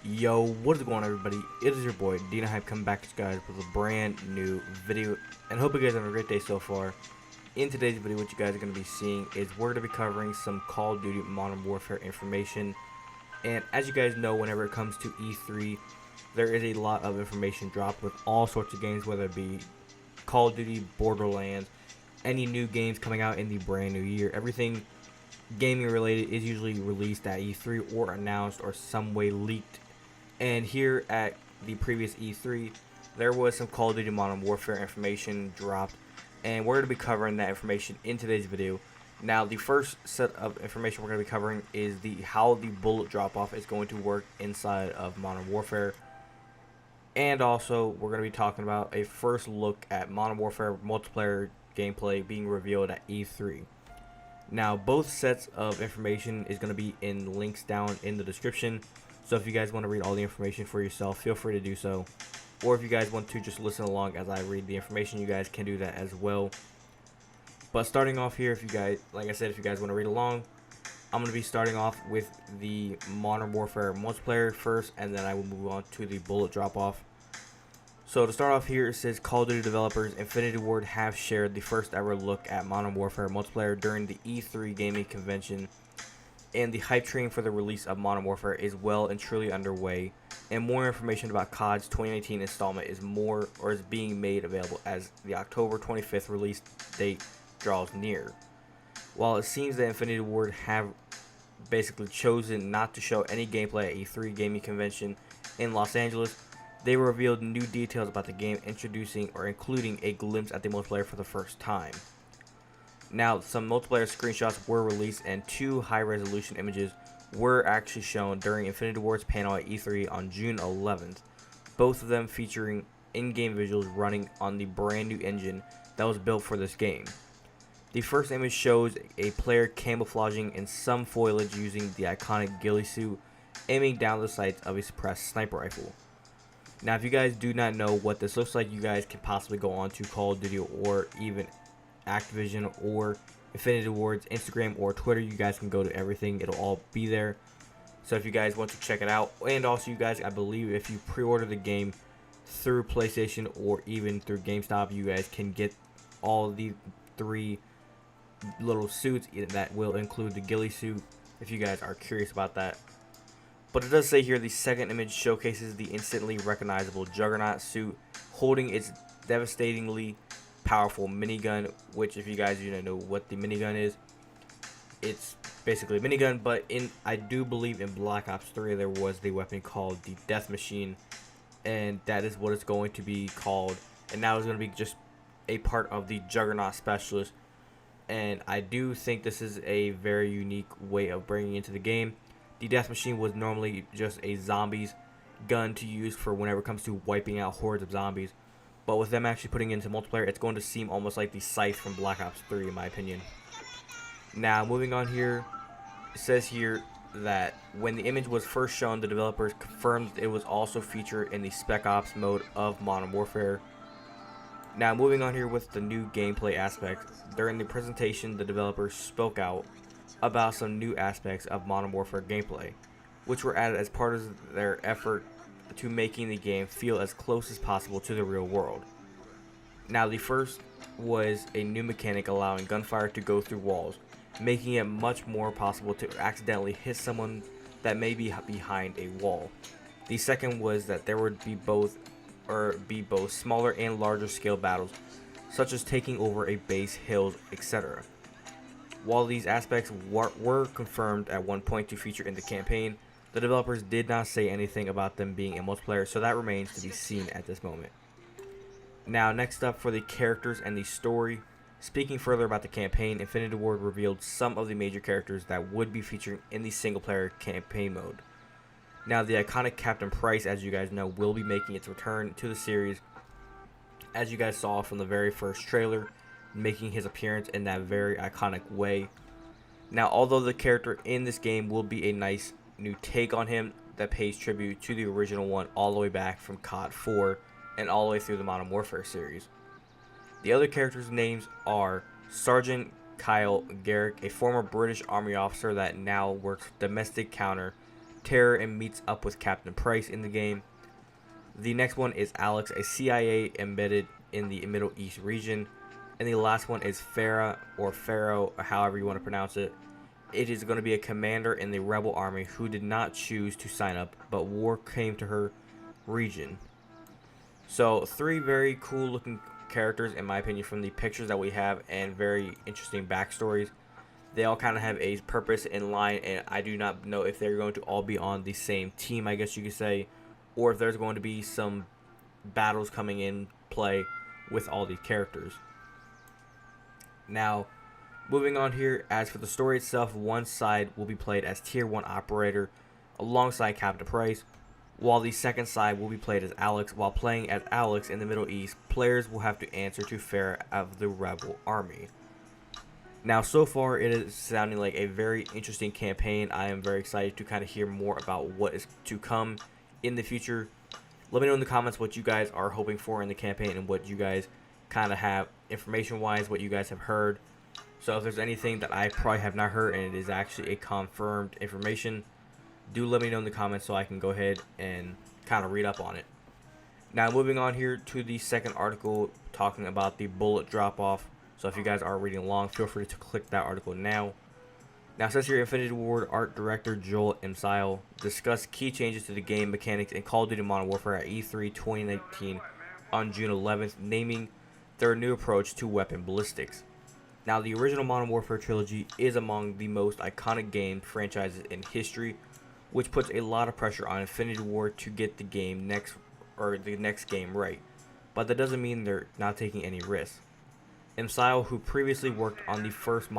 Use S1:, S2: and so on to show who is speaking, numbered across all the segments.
S1: Yo, what is going on, everybody? It is your boy Dina Hype coming back to you guys with a brand new video, and hope you guys have a great day so far. In today's video, what you guys are going to be seeing is we're going to be covering some Call of Duty Modern Warfare information. And as you guys know, whenever it comes to E3, there is a lot of information dropped with all sorts of games, whether it be Call of Duty, Borderlands, any new games coming out in the brand new year. Everything gaming related is usually released at E3 or announced or some way leaked. And here at the previous E3, there was some Call of Duty Modern Warfare information dropped, and we're going to be covering that information in today's video. Now, the first set of information we're going to be covering is how the bullet drop-off is going to work inside of Modern Warfare. And also, we're going to be talking about a first look at Modern Warfare multiplayer gameplay being revealed at E3. Now, both sets of information is going to be in links down in the description. So if you guys want to read all the information for yourself, feel free to do so. Or if you guys want to just listen along as I read the information, you guys can do that as well. But starting off here, if you guys, like I said, if you guys want to read along, I'm going to be starting off with the Modern Warfare multiplayer first, and then I will move on to the bullet drop-off. So to start off here, it says Call of Duty developers Infinity Ward have shared the first ever look at Modern Warfare multiplayer during the E3 gaming convention. And the hype train for the release of Modern Warfare is well and truly underway, and more information about COD's 2019 installment is being made available as the October 25th release date draws near. While it seems that Infinity Ward have basically chosen not to show any gameplay at E3 gaming convention in Los Angeles, they revealed new details about the game, introducing or including a glimpse at the multiplayer for the first time. Now, some multiplayer screenshots were released, and two high-resolution images were actually shown during Infinity Ward's panel at E3 on June 11th, both of them featuring in-game visuals running on the brand new engine that was built for this game. The first image shows a player camouflaging in some foliage using the iconic ghillie suit, aiming down the sights of a suppressed sniper rifle. Now, if you guys do not know what this looks like, you guys can possibly go on to Call of Duty or even Activision or Infinity Ward's Instagram or Twitter. You guys can go to everything, it'll all be there. So if you guys want to check it out, and also you guys, I believe if you pre-order the game through PlayStation or even through GameStop, you guys can get all the three little suits that will include the ghillie suit if you guys are curious about that. But it does say here the second image showcases the instantly recognizable Juggernaut suit holding its devastatingly powerful minigun, which if you guys know what the minigun is, it's basically a minigun, but I do believe in Black Ops 3 there was the weapon called the Death Machine, and that is what it's going to be called, and now it's going to be just a part of the Juggernaut Specialist. And I do think this is a very unique way of bringing into the game. The Death Machine was normally just a zombies gun to use for whenever it comes to wiping out hordes of zombies. But with them actually putting it into multiplayer, it's going to seem almost like the Scythe from Black Ops 3, in my opinion. Now, moving on here, it says here that when the image was first shown, the developers confirmed it was also featured in the Spec Ops mode of Modern Warfare. Now, moving on here with the new gameplay aspects, during the presentation, the developers spoke out about some new aspects of Modern Warfare gameplay, which were added as part of their effort to making the game feel as close as possible to the real world. Now, the first was a new mechanic allowing gunfire to go through walls, making it much more possible to accidentally hit someone that may be behind a wall. The second was that there would be both smaller and larger scale battles, such as taking over a base, hills, etc. While these aspects were confirmed at one point to feature in the campaign, the developers did not say anything about them being in multiplayer, so that remains to be seen at this moment. Now, next up for the characters and the story. Speaking further about the campaign, Infinity Ward revealed some of the major characters that would be featured in the single-player campaign mode. Now, the iconic Captain Price, as you guys know, will be making its return to the series, as you guys saw from the very first trailer, making his appearance in that very iconic way. Now, although the character in this game will be a nice new take on him that pays tribute to the original one all the way back from COD 4 and all the way through the Modern Warfare series. The other characters' names are Sergeant Kyle Garrick, a former British Army officer that now works domestic counter terror and meets up with Captain Price in the game. The next one is Alex, a CIA embedded in the Middle East region. And the last one is Farah, or Pharaoh, or however you want to pronounce it. It is going to be a commander in the rebel army who did not choose to sign up, but war came to her region. So 3 very cool looking characters, in my opinion, from the pictures that we have, and very interesting backstories. They all kind of have a purpose in line, and I do not know if they're going to all be on the same team, I guess you could say, or if there's going to be some battles coming in play with all these characters. Now, moving on here, as for the story itself, one side will be played as Tier 1 operator alongside Captain Price, while the second side will be played as Alex. While playing as Alex in the Middle East, players will have to answer to Farah of the rebel army. Now, so far, it is sounding like a very interesting campaign. I am very excited to kind of hear more about what is to come in the future. Let me know in the comments what you guys are hoping for in the campaign and what you guys kind of have information-wise, what you guys have heard. So if there's anything that I probably have not heard and it is actually a confirmed information, do let me know in the comments so I can go ahead and kind of read up on it. Now, moving on here to the second article talking about the bullet drop-off. So if you guys are reading along, feel free to click that article now. Now, it says here, Infinity Ward art director Joel Emsile discussed key changes to the game mechanics in Call of Duty Modern Warfare at E3 2019 on June 11th, naming their new approach to weapon ballistics. Now, the original Modern Warfare trilogy is among the most iconic game franchises in history, which puts a lot of pressure on Infinity Ward to get the next game right. But that doesn't mean they're not taking any risks. Emsile, who previously worked on the first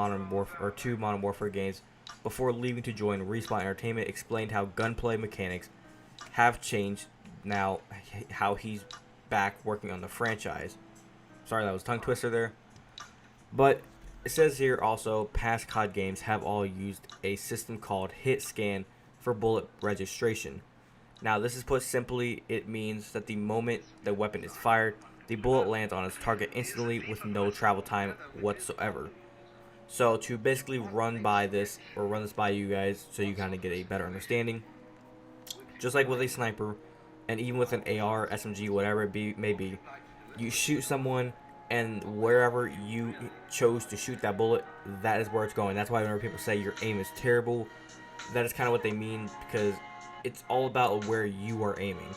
S1: two Modern Warfare games before leaving to join Respawn Entertainment, explained how gunplay mechanics have changed now, how he's back working on the franchise. Sorry, that was a tongue twister there. But it says here also, past COD games have all used a system called hit scan for bullet registration. Now, this is put simply, it means that the moment the weapon is fired, the bullet lands on its target instantly with no travel time whatsoever. So to basically run this by you guys so you kind of get a better understanding, just like with a sniper and even with an AR, SMG, whatever it may be, you shoot someone and wherever you chose to shoot that bullet, that is where it's going. That's why whenever people say your aim is terrible, that is kind of what they mean, because it's all about where you are aiming.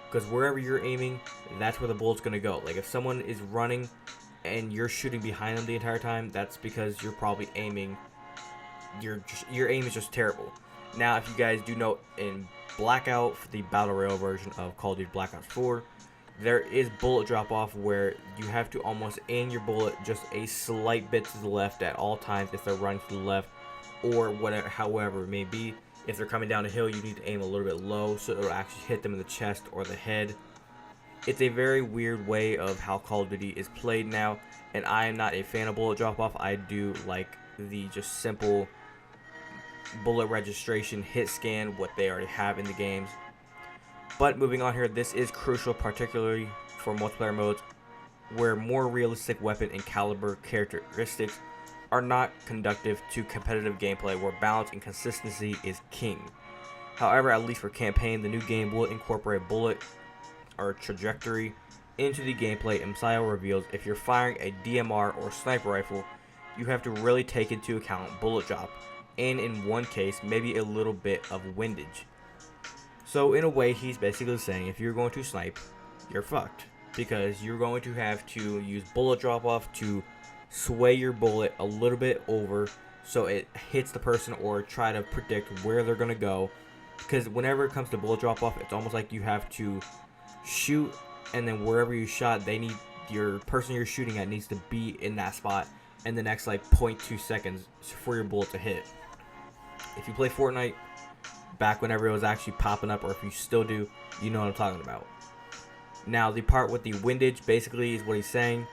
S1: Because wherever you're aiming, that's where the bullet's going to go. Like if someone is running and you're shooting behind them the entire time, that's because you're probably aiming, your aim is just terrible. Now, if you guys do know, in Blackout, the Battle Royale version of Call of Duty Black Ops 4, there is bullet drop-off where you have to almost aim your bullet just a slight bit to the left at all times if they're running to the left, or whatever, however it may be. If they're coming down a hill, you need to aim a little bit low so it'll actually hit them in the chest or the head. It's a very weird way of how Call of Duty is played now, and I am not a fan of bullet drop-off. I do like the just simple bullet registration, hit scan, what they already have in the games. But moving on here, this is crucial, particularly for multiplayer modes where more realistic weapon and caliber characteristics are not conducive to competitive gameplay, where balance and consistency is king. However, at least for campaign, the new game will incorporate bullet or trajectory into the gameplay. Emsile reveals if you're firing a DMR or sniper rifle, you have to really take into account bullet drop, and in one case, maybe a little bit of windage. So in a way, he's basically saying if you're going to snipe, you're fucked, because you're going to have to use bullet drop off to sway your bullet a little bit over so it hits the person, or try to predict where they're going to go. Because whenever it comes to bullet drop off, it's almost like you have to shoot, and then wherever you shot, your person you're shooting at needs to be in that spot in the next like 0.2 seconds for your bullet to hit. If you play Fortnite back whenever it was actually popping up, or if you still do, you know what I'm talking about. Now, the part with the windage basically is what he's saying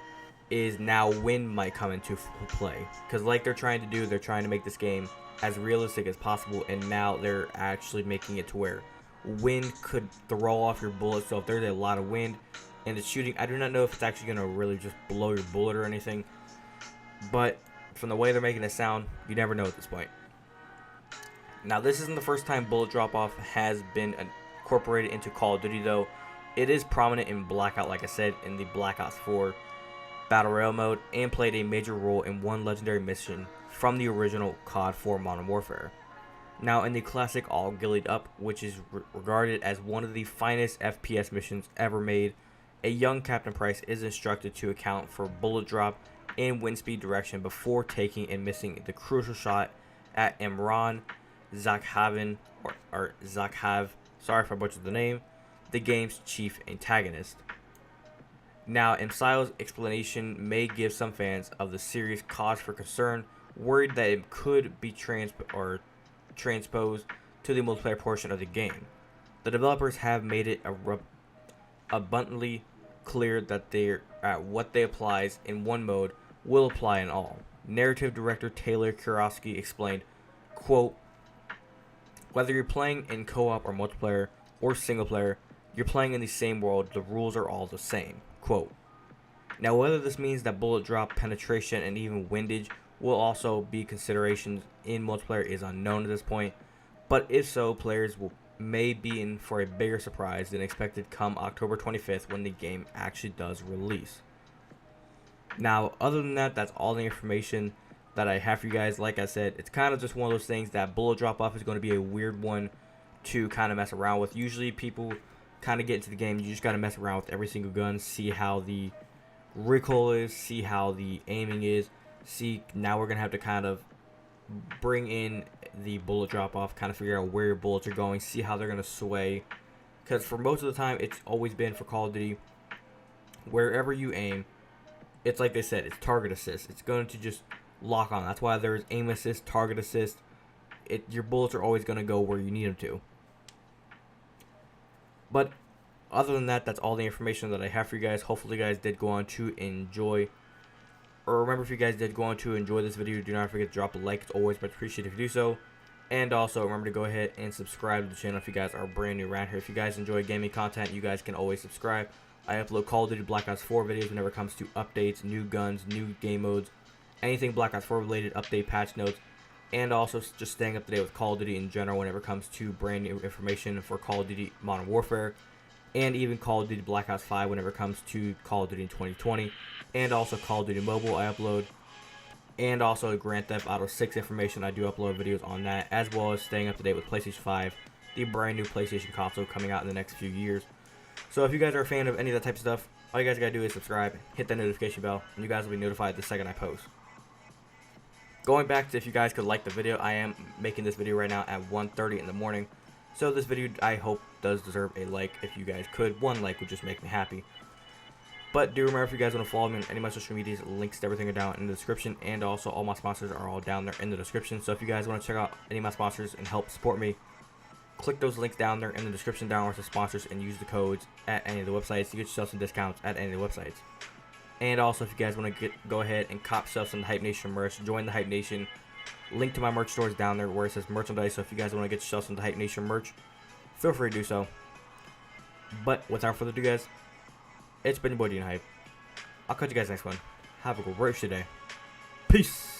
S1: is now wind might come into play, because like they're trying to do, they're trying to make this game as realistic as possible, and now they're actually making it to where wind could throw off your bullet. So if there's a lot of wind and it's shooting, I do not know if it's actually going to really just blow your bullet or anything, but from the way they're making it sound, you never know at this point. Now, this isn't the first time bullet drop-off has been incorporated into Call of Duty, though. It is prominent in Blackout, like I said, in the Black Ops 4 Battle Royale mode, and played a major role in one legendary mission from the original COD 4 Modern Warfare. Now, in the classic All Gillied Up, which is regarded as one of the finest FPS missions ever made, a young Captain Price is instructed to account for bullet drop and wind speed direction before taking and missing the crucial shot at Imran Zakhavan, or Zakhav, sorry if I butchered the name, the game's chief antagonist. Now, MSIL's explanation may give some fans of the series cause for concern, worried that it could be transposed to the multiplayer portion of the game. The developers have made it abundantly clear that what they applies in one mode will apply in all. Narrative director Taylor Kurowski explained, quote, "Whether you're playing in co-op or multiplayer or single player, you're playing in the same world, the rules are all the same." Quote. Now, whether this means that bullet drop, penetration, and even windage will also be considerations in multiplayer is unknown at this point, but if so, players may be in for a bigger surprise than expected come October 25th when the game actually does release. Now, other than that, that's all the information that I have for you guys. Like I said, it's kind of just one of those things that bullet drop off is going to be a weird one to kind of mess around with. Usually people kind of get into the game, you just got to mess around with every single gun, see how the recoil is, see how the aiming is, see, now we're going to have to kind of bring in the bullet drop off, kind of figure out where your bullets are going, see how they're going to sway, because for most of the time, it's always been for Call of Duty, wherever you aim, it's like they said, it's target assist, it's going to just lock on. That's why there's aim assist, target assist, your bullets are always going to go where you need them to. But other than that, that's all the information that I have for you guys. Hopefully you guys did go on to enjoy, or remember, if you guys did go on to enjoy this video, do not forget to drop a like. It's always much appreciated if you do so. And also remember to go ahead and subscribe to the channel if you guys are brand new around here. If you guys enjoy gaming content, you guys can always subscribe. I upload Call of Duty Black Ops 4 videos whenever it comes to updates, new guns, new game modes, anything Black Ops 4 related, update, patch notes, and also just staying up to date with Call of Duty in general whenever it comes to brand new information for Call of Duty Modern Warfare, and even Call of Duty Black Ops 5 whenever it comes to Call of Duty in 2020, and also Call of Duty Mobile I upload, and also Grand Theft Auto 6 information. I do upload videos on that, as well as staying up to date with PlayStation 5, the brand new PlayStation console coming out in the next few years. So if you guys are a fan of any of that type of stuff, all you guys gotta do is subscribe, hit that notification bell, and you guys will be notified the second I post. Going back to if you guys could like the video, I am making this video right now at 1:30 in the morning. So this video, I hope, does deserve a like. If you guys could, one like would just make me happy. But do remember, if you guys want to follow me on any of my social medias, links to everything are down in the description. And also all my sponsors are all down there in the description. So if you guys want to check out any of my sponsors and help support me, click those links down there in the description down with the sponsors and use the codes at any of the websites to get yourself some discounts at any of the websites. And also, if you guys want to go ahead and cop yourself some Hype Nation merch, join the Hype Nation. Link to my merch store is down there where it says merchandise. So if you guys want to get yourself some Hype Nation merch, feel free to do so. But without further ado, guys, it's been your boy Hype. I'll catch you guys next one. Have a great rest of your day. Peace.